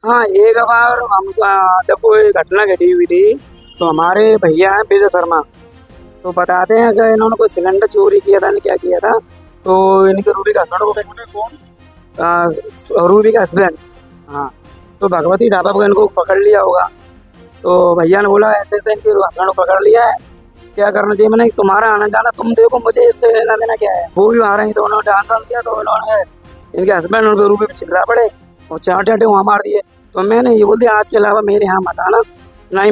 हाँ, एक बार हम जब कोई घटना घटी हुई थी, तो हमारे भैया हैं विजय शर्मा, तो बताते हैं कि इन्होंने कोई सिलेंडर चोरी किया था, क्या किया था। तो इनके रूबी का हस्बैंड उन्हें कौन? रूबी का हस्बैंड, हाँ, तो भगवती ढाबा पर इनको पकड़ लिया होगा। तो भैया ने बोला ऐसे ऐसे इनके हस्बैंड को पकड़ लिया है, क्या करना चाहिए। मैंने तुम्हारा आना जाना तुम देखो, मुझे इससे लेना देना क्या है। वो भी आ रही तो उन्होंने डांस वांस किया, तो इन्होंने इनके हस्बैंड उनके रूबी पे चिल्ला पड़े और चाटे आटे वहाँ मार दिए। तो मैंने ये बोल दिया आज के अलावा मेरे यहाँ मत आना, नहीं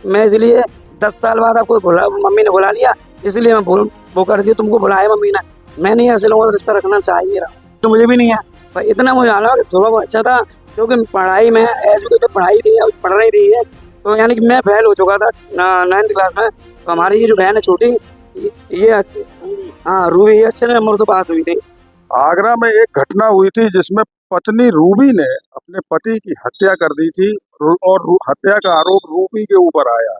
मैं इसलिए 10 साल बाद आपको बुला, मम्मी ने बुला लिया, इसलिए मैं वो कर दिया, तुमको बुलाया मम्मी ने। मैं नहीं ऐसे लोगों से रिश्ता रखना चाहिए रहा, तो मुझे भी नहीं है। पर इतना मुझे आना कि स्वभाव अच्छा था, क्योंकि पढ़ाई में एजुकेशन पढ़ाई थी, पढ़ रही थी ये, तो यानी कि मैं फेल हो चुका था 9th क्लास में। तो हमारी ये जो बहन है छोटी, हाँ रूही, ये अच्छे नंबर तो पास हुई थी। आगरा में एक घटना हुई थी जिसमें पत्नी रूबी ने अपने पति की हत्या कर दी थी और हत्या का आरोप रूबी के ऊपर आया।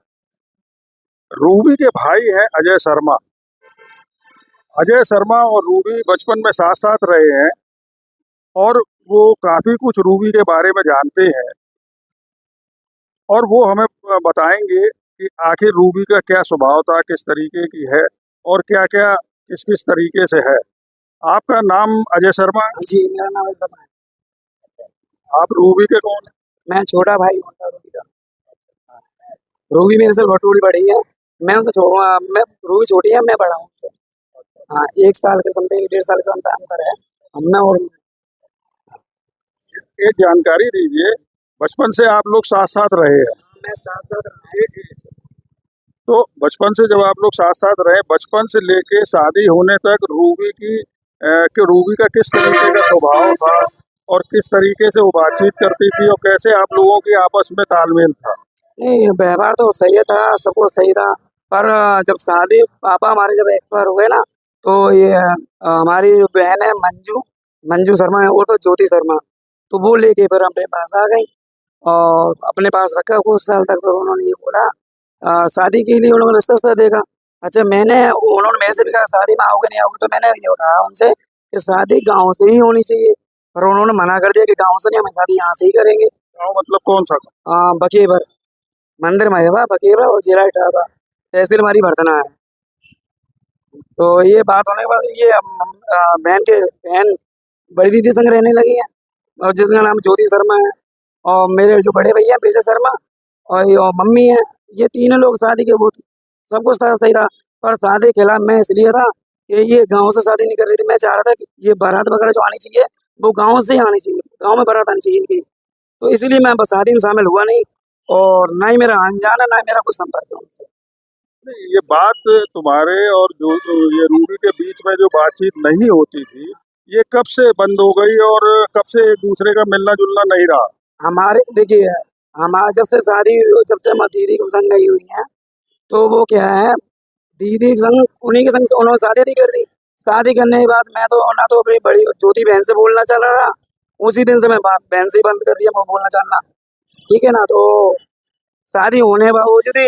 रूबी के भाई हैं अजय शर्मा। अजय शर्मा और रूबी बचपन में साथ साथ रहे हैं और वो काफी कुछ रूबी के बारे में जानते हैं और वो हमें बताएंगे कि आखिर रूबी का क्या स्वभाव था, किस तरीके की है और क्या क्या किस किस तरीके से है। आपका नाम अजय शर्मा है? हाँ जी, मेरा नाम है समा। आप रूबी के कौन? मैं छोटा भाई हूँ रूही का। रूही मेरे से थोड़ी बड़ी है, मैं उनसे मैं रूही छोटी है, मैं बड़ा हूँ उनसे। हाँ, 1 साल के समथिंग, 1.5 साल का अंतर है हम में और उनमें। एक जानकारी दीजिए, बचपन से आप लोग साथ साथ रहे हैं मैं साथ साथ रहे। तो बचपन से जब आप लोग साथ साथ रहे, बचपन से लेके शादी होने तक रूबी कि रूबी का किस तरीके का स्वभाव था और किस तरीके से वो बातचीत करती थी और कैसे आप लोगों की आपस में तालमेल था? नहीं, व्यवहार तो सही था, सब कुछ सही था। पर जब शादी पापा हमारे जब एक्सपायर हो गए ना, तो ये हमारी जो बहन है मंजू, मंजू शर्मा है और तो ज्योति शर्मा, तो वो लेके फिर अपने पास आ गई और अपने पास रखा कुछ साल तक। फिर उन्होंने ये बोला शादी के लिए उन्होंने रिश्ता देखा। अच्छा, उन्होंने मेरे से भी कहा शादी में आओगे नहीं आओगे, तो मैंने ये कहा उनसे कि शादी गाँव से ही होनी चाहिए। पर उन्होंने मना कर दिया कि गाँव से नहीं, हम शादी यहाँ से ही करेंगे। गाँव मतलब कौन सा? बकेबर मंदिर में है, बकेबर और जिला इटावा, तहसील हमारी भरतना है। तो ये बात होने के बाद ये बहन बड़ी दीदी संग रहने लगी है, और जिसका नाम ज्योति शर्मा है, और मेरे जो बड़े भैया विजय शर्मा और ये और मम्मी है, ये तीनों लोग शादी के वो सब कुछ था, सही था। पर शादी के खिलाफ मैं इसलिए था कि ये गांव से शादी नहीं कर रही थी। मैं चाह रहा था कि ये बारात वगैरह जो आनी चाहिए वो गांव से ही आनी चाहिए, गांव में बारात आनी चाहिए इनकी। तो इसलिए मैं बस शादी में शामिल हुआ नहीं, और ना ही मेरा अनजान है, ना ही मेरा कुछ संपर्क है उनसे। नहीं, ये बात तुम्हारे और जो ये रूबी के बीच में जो बातचीत नहीं होती थी, ये कब से बंद हो गई और कब से एक दूसरे का मिलना जुलना नहीं रहा? हमारे देखिए, हमारा जब से शादी हुई, जब से हमारी दीदी के संग गई हुई है, तो वो क्या है, दीदी के संग उन्हीं के संग से उन्होंने शादी नहीं कर दी। शादी करने के बाद मैं तो ना तो अपनी बड़ी छोटी बहन से बोलना चल रहा, उसी दिन से मैं बहन से ही बंद कर दिया मैं बोलना चालना। ठीक है ना, तो शादी होने के बावजूद भी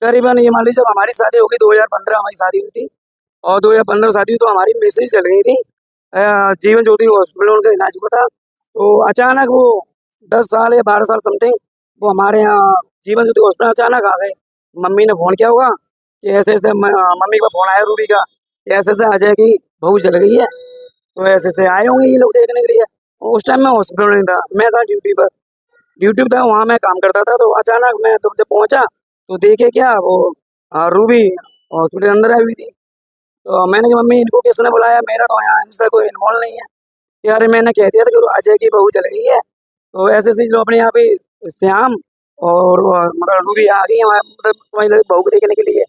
करीबन ये मान लीजिए जब हमारी शादी हो गई 2015 हमारी शादी हुई थी, और 2015 शादी हुई तो हमारी मैसेज चल गई थी जीवन ज्योति हॉस्पिटल उनका इलाज हुआ था। तो अचानक वो 10 साल या 12 साल समथिंग वो हमारे यहाँ जीवन ज्योति हॉस्पिटल अचानक आ गए। मम्मी ने फ़ोन किया होगा कि ऐसे ऐसे मम्मी का फ़ोन आया रूबी का कि ऐसे ऐसे अजय की बहू चल गई है, तो ऐसे ऐसे आए होंगे ये लोग देखने के लिए। उस टाइम मैं हॉस्पिटल नहीं था, मैं था ड्यूटी पे था, वहाँ मैं काम करता था। तो अचानक मैं तो जब पहुँचा तो देखे क्या वो रूबी हॉस्पिटल के अंदर आई हुई थी। तो मैंने कहा मम्मी इनको किसने बुलाया, मेरा तो यहाँ इनसे कोई इन्वॉल्व नहीं है। कि अरे मैंने कह दिया था कि अजय की बहू चल गई है, तो ऐसे ऐसे लोग अपने यहाँ पे श्याम और मतलब रूबी आ गई हमारे मतलब तुम्हारी बहू को देखने के लिए।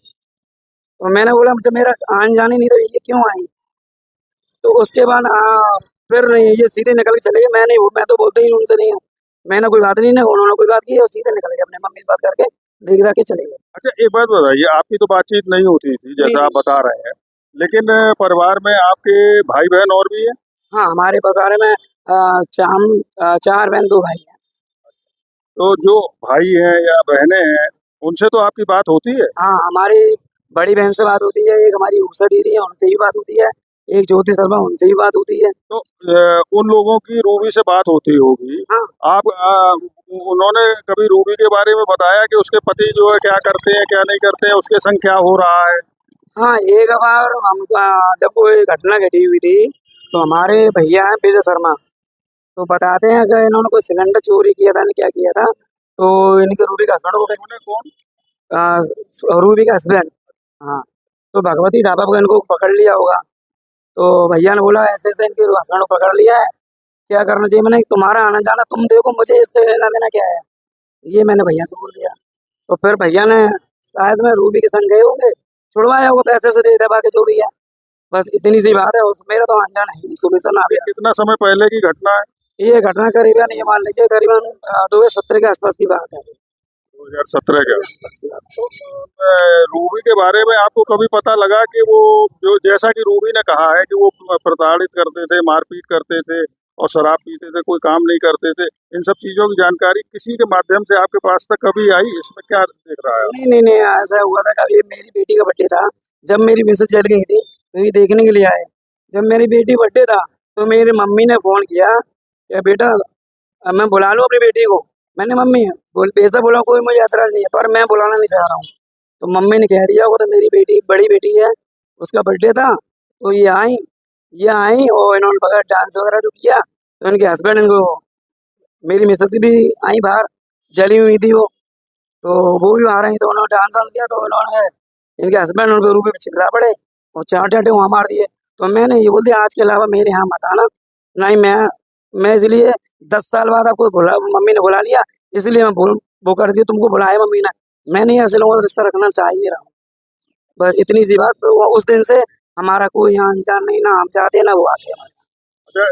तो मैंने बोला जब मेरा आन जान ही नहीं था ये क्यों आई। तो उसके बाद फिर नहीं ये सीधे निकल के चले गए। मैं तो बोलते ही उनसे नहीं हूँ, मैंने कोई बात नहीं ना उन्होंने कोई बात की और सीधे निकल गए अपने मम्मी से बात करके देख दाख के चले गए। अच्छा, एक बात बताइए, आपकी तो बातचीत नहीं होती थी नहीं जैसा आप नहीं। बता रहे हैं, लेकिन परिवार में आपके भाई बहन और भी है? हाँ, हमारे परिवार में हम 4 बहन 2 भाई हैं। तो जो भाई हैं या बहनें हैं उनसे तो आपकी बात होती है? हाँ, हमारी बड़ी बहन से बात होती है, एक हमारी उषा दीदी है उनसे भी बात होती है, एक ज्योति शर्मा, उनसे भी बात होती है। तो उन लोगों की रूबी से बात होती होगी। हाँ आप उन्होंने कभी रूबी के बारे में बताया कि उसके पति जो है क्या करते हैं क्या नहीं करते हैं, उसके संग क्या हो रहा है? हाँ, एक बार हम जब कोई घटना घटी हुई थी, तो हमारे भैया हैं विजय शर्मा, तो बताते हैं कि इन्होंने कोई सिलेंडर चोरी किया था, क्या किया था, तो इनके रूबी का हस्बैंड को उन्होंने कौन? रूबी का हस्बैंड, हाँ, तो भगवती ढाबा पर इनको पकड़ लिया होगा। तो भैया ने बोला ऐसे ऐसे इनके हस्बैंड को पकड़ लिया है, क्या करना चाहिए? मैंने, तुम्हारा आना जाना तुम देखो, मुझे इससे लेना देना क्या है, ये मैंने भैया से बोल दिया। तो फिर भैया ने शायद में रूबी के संग गए होंगे, छुड़वाया होगा, पैसे से दे दबा के छोड़ी है, बस इतनी सी बात है। उस मेरा तो अनजान है नहीं, सुबह से ना ये गया। कितना समय पहले की घटना है? ये घटना करीबन, ये मान लीजिए करीबन 2017 के आसपास की बात है। 2017 का। आसपास की बात है। तो रूबी के बारे में आपको कभी पता लगा कि वो, जो जैसा कि रूबी ने कहा है कि वो प्रताड़ित करते थे, मारपीट करते थे और शराब पीते थे, कोई काम नहीं करते थे, इन सब चीजों की जानकारी किसी के माध्यम से आपके पास तक कभी आई? इसमें क्या देख रहा है आप? नहीं नहीं नहीं, ऐसा हुआ था कभी, मेरी बेटी का बर्थडे था, जब मेरी मिसेज चल गई थी तो ये देखने के लिए आए। जब मेरी बेटी बर्थडे था तो मेरी मम्मी ने फोन किया कि बेटा मैं बुला लूं अपनी बेटी को। मैंने मम्मी बोल पैसा बोला, कोई मुझे एतराज नहीं है, पर मैं बुलाना नहीं चाह रहा हूँ। तो मम्मी ने कह दिया वो तो मेरी बेटी, बड़ी बेटी है, उसका बर्थडे था, तो ये आई और इन्होंने बगैर डांस वगैरह जो किया, तो इनके हस्बैंड इनको, मेरी मिसेज भी आई बाहर, जली हुई थी वो, तो वो भी आ रही, तो उन्होंने डांस वांस किया, तो उन्होंने, इनके हस्बैंड उनके रूप में चिल्ला पड़े और चाटे आटे वहाँ मार दिए। तो मैंने ये बोल दिया आज के अलावा मेरे यहाँ मत आना, नहीं मैं इसलिए 10 साल बाद आपको बुला, मम्मी ने बुला लिया, इसलिए मैं वो कर दिया, तुमको बुलाया मम्मी ने, मैं नहीं ऐसे लोगों से रिश्ता रखना चाह ही नहीं रहा हूँ। बस इतनी सी बात, तो उस दिन से हमारा कोई यहाँ अनजान नहीं, ना हम चाहते हैं ना वो आते हैं।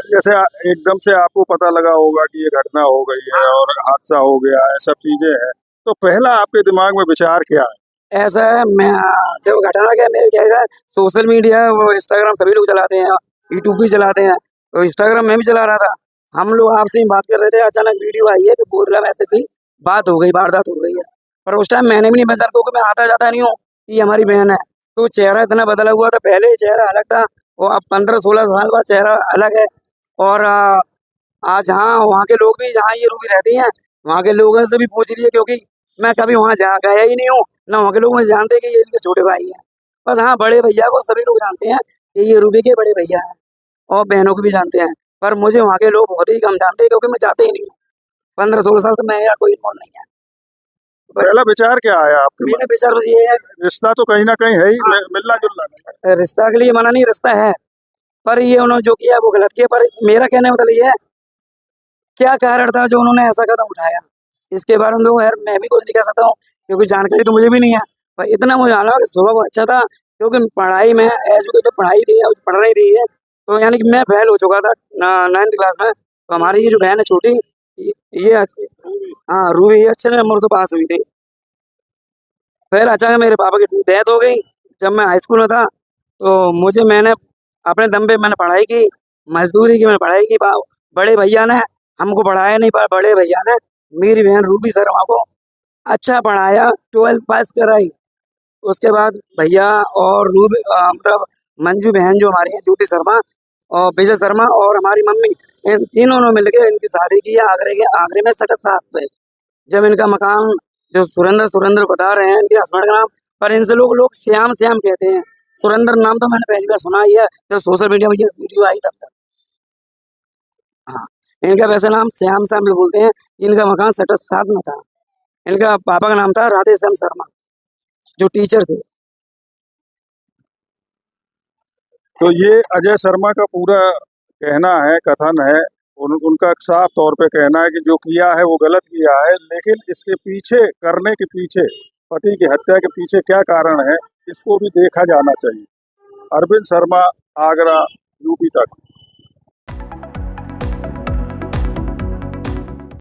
जैसे एकदम से आपको पता लगा होगा कि ये घटना हो गई है और हादसा हो गया है, सब चीजें हैं, तो पहला आपके दिमाग में विचार क्या है? ऐसा है, मैं जब घटना क्या, मेरे क्या है, सोशल मीडिया वो इंस्टाग्राम सभी लोग चलाते हैं, यूट्यूब भी चलाते हैं, तो इंस्टाग्राम में भी चला रहा था, हम लोग आपसे ही बात कर रहे थे, अचानक वीडियो आई है कि बोधला में ऐसे ऐसी बात हो गई, वारदात हो गई है। पर उस टाइम मैंने भी नहीं बचा, क्योंकि मैं आता जाता नहीं हूँ, ये हमारी बहन है, तो चेहरा इतना बदला हुआ था, पहले चेहरा अलग था, और अब 15-16 साल बाद चेहरा अलग है। और आज हाँ, वहाँ के लोग भी, जहाँ ये लोग भी रहती हैं, वहाँ के लोगों से भी पूछ लिए, क्योंकि मैं कभी वहाँ जा गया ही नहीं हूँ, ना वहाँ के लोग मुझे जानते कि ये इनके छोटे भाई हैं। बस हाँ, बड़े भैया को सभी लोग जानते हैं कि ये रूबी के बड़े भैया हैं, और बहनों को भी जानते हैं, पर मुझे वहाँ के लोग बहुत ही कम जानते हैं, क्योंकि मैं जाते ही नहीं हूँ। 15-16 साल से मेरा कोई इन्वॉल्व नहीं है। पर पहला विचार क्या आया आपके मेरा मन विचार तो ये है, में? रिश्ता तो कहीं ना कहीं है ही, हाँ, मिलना जुलना। रिश्ता के लिए मना नहीं, रिश्ता है, पर ये उन्होंने जो किया वो गलत किया। पर मेरा कहने का मतलब ये है, क्या कारण था जो उन्होंने ऐसा कदम उठाया, इसके बारे में तो यार मैं भी कुछ नहीं कह सकता हूँ, क्योंकि जानकारी तो मुझे भी नहीं है। पर इतना मुझे जाना कि स्वभाव अच्छा था, क्योंकि पढ़ाई में एजुकेशन पढ़ाई थी, पढ़ रही थी ये, तो यानी कि मैं फेल हो चुका था 9th क्लास में, तो हमारी ये जो बहन है छोटी, ये हाँ रूबी, ये अच्छे नंबर तो पास हुई थी। फिर अचानक मेरे पापा की डेथ हो गई जब मैं हाई स्कूल में था, तो मैंने अपने दम पे मैंने पढ़ाई की, मजदूरी की, मैंने पढ़ाई की। बड़े भैया ने हमको पढ़ाया नहीं, पर बड़े भैया ने मेरी बहन रूबी शर्मा को अच्छा पढ़ाया, 12th पास कराई। उसके बाद भैया और रूबी मतलब मंजू बहन जो हमारी है, ज्योति शर्मा और विजय शर्मा और हमारी मम्मी, इन तीनों ने मिलकर इनकी शादी की आगरे में सकत साथ से। जब इनका मकान, जो सुरेंद्र सुरेंद्र बता रहे हैं इनके हस्बैंड का नाम, पर इनसे लोग श्याम श्याम कहते हैं। सुरेंद्र नाम तो मैंने पहली बार सुना ही है जब सोशल मीडिया में ये वीडियो आई तब तक। हाँ, इनका वैसे नाम श्याम श्याम लोग बोलते हैं। इनका मकान सेक्टर 7 में था। इनका पापा का नाम था राधे श्याम शर्मा, जो टीचर थे। तो ये अजय शर्मा का पूरा कहना है, कथन है, उनका साफ तौर पे कहना है कि जो किया है वो गलत किया है, लेकिन इसके पीछे, करने के पीछे, पति की हत्या के पीछे क्या कारण है, इसको भी देखा जाना चाहिए। अरविंद शर्मा, आगरा, यूपी तक।